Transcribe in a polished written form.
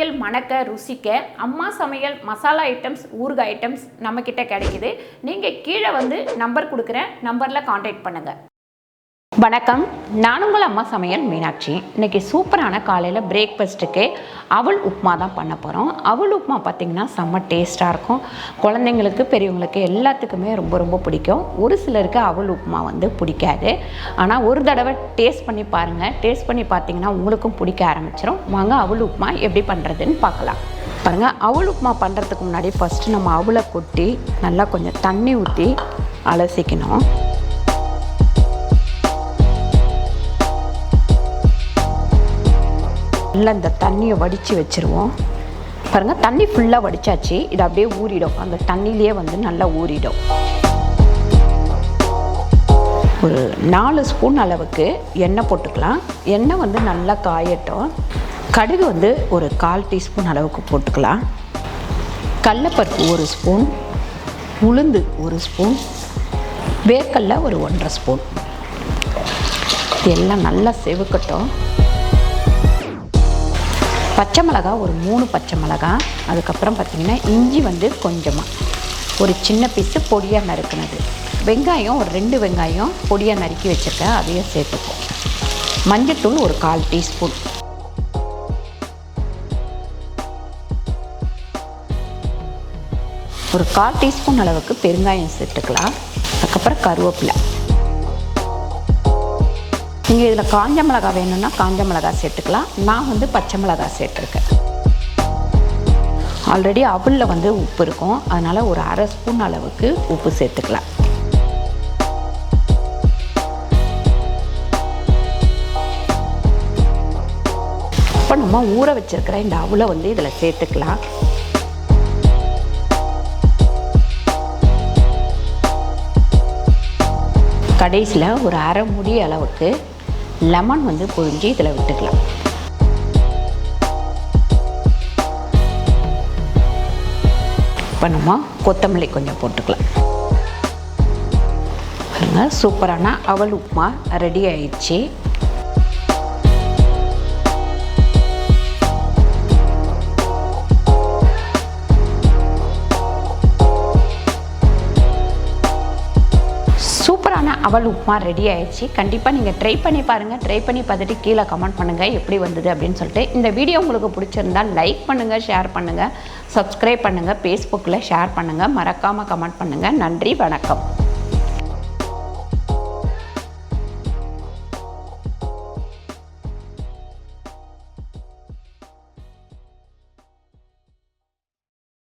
சமையல் மணக்க ருசிக்க அம்மா சமையல் மசாலா ஐட்டம்ஸ் ஊறுகாய் ஐட்டம்ஸ் நம்மக்கிட்ட கிடைக்குது. நீங்கள் கீழே வந்து நம்பர் கொடுக்குறேன், நம்பரில் காண்டாக்ட் பண்ணுங்கள். வணக்கம், நான் உங்கள் அம்மா சமையல் மீனாட்சி. இன்றைக்கி சூப்பரான காலையில் பிரேக்ஃபாஸ்ட்டுக்கு அவல் உப்மா தான் பண்ண போகிறோம். அவல் உப்மா பார்த்திங்கன்னா செம்ம டேஸ்ட்டாக இருக்கும். குழந்தைங்களுக்கு பெரியவங்களுக்கு எல்லாத்துக்குமே ரொம்ப ரொம்ப பிடிக்கும். ஒரு சிலருக்கு அவல் உப்மா வந்து பிடிக்காது. ஆனால் ஒரு தடவை டேஸ்ட் பண்ணி பாருங்கள். டேஸ்ட் பண்ணி பார்த்திங்கன்னா உங்களுக்கும் பிடிக்க ஆரம்பிச்சிடும். வாங்க அவல் உப்மா எப்படி பண்ணுறதுன்னு பார்க்கலாம். பாருங்கள், அவல் உப்மா பண்ணுறதுக்கு முன்னாடி ஃபஸ்ட்டு நம்ம அவலை கொட்டி நல்லா கொஞ்சம் தண்ணி ஊற்றி அலசிக்கணும். நல்லா இந்த தண்ணியை வடித்து வச்சுருவோம். பாருங்கள், தண்ணி ஃபுல்லாக வடித்தாச்சு. இது அப்படியே ஊறிடும். அந்த தண்ணியிலே வந்து நல்லா ஊறிடும். ஒரு 4 ஸ்பூன் அளவுக்கு எண்ணெய் போட்டுக்கலாம். எண்ணெய் வந்து நல்லா காயட்டும். கடுகு வந்து ஒரு 1/4 டீஸ்பூன் அளவுக்கு போட்டுக்கலாம். கடலைப்பருப்பு 1 ஸ்பூன், உளுந்து 1 ஸ்பூன், வேர்க்கடலை ஒரு 1/2 ஸ்பூன். இது எல்லாம் நல்லா செவக்கட்டும். பச்சை மிளகாய் ஒரு 3 பச்சை மிளகாய். அதுக்கப்புறம் பார்த்திங்கன்னா இஞ்சி வந்து கொஞ்சமாக ஒரு சின்ன பீஸு பொடியாக நறுக்குனது. வெங்காயம் ஒரு 2 வெங்காயம் பொடியாக நறுக்கி வச்சுருக்கேன், அதையும் சேர்த்துப்போம். மஞ்சள்தூள் ஒரு 1/4 டீஸ்பூன். ஒரு 1/4 டீஸ்பூன் அளவுக்கு பெருங்காயம் சேர்த்துக்கலாம். அதுக்கப்புறம் கருவேப்பிலை. நீங்கள் இதில் காஞ்ச மிளகாய் வேணும்னா காஞ்ச மிளகாய் சேர்த்துக்கலாம். நான் வந்து பச்சை மிளகாய் சேர்த்துருக்கேன். ஆல்ரெடி அவலில் வந்து உப்பு இருக்கும், அதனால் ஒரு 1/2 ஸ்பூன் அளவுக்கு உப்பு சேர்த்துக்கலாம். இப்போ நம்ம ஊற வச்சுருக்கிற இந்த அவலை வந்து இதில் சேர்த்துக்கலாம். கடைசியில் ஒரு 1/2 மூடி அளவுக்கு லெமன் வந்து புழிஞ்சு இதில் விட்டுக்கலாம். இப்போ நம்ம கொத்தமல்லி கொஞ்சம் போட்டுக்கலாம். சூப்பரான அவல் உப்மா ரெடி ஆயிடுச்சு. அவல் உப்மா ரெடி ஆயிடுச்சு. கண்டிப்பாக நீங்கள் ட்ரை பண்ணி பாருங்கள். ட்ரை பண்ணி பார்த்துட்டு கீழே கமெண்ட் பண்ணுங்கள் எப்படி வந்தது அப்படின்னு சொல்லிட்டு. இந்த வீடியோ உங்களுக்கு பிடிச்சிருந்தால் லைக் பண்ணுங்கள், ஷேர் பண்ணுங்கள், சப்ஸ்கிரைப் பண்ணுங்கள், ஃபேஸ்புக்கில் ஷேர் பண்ணுங்கள், மறக்காமல் கமெண்ட் பண்ணுங்கள். நன்றி, வணக்கம்.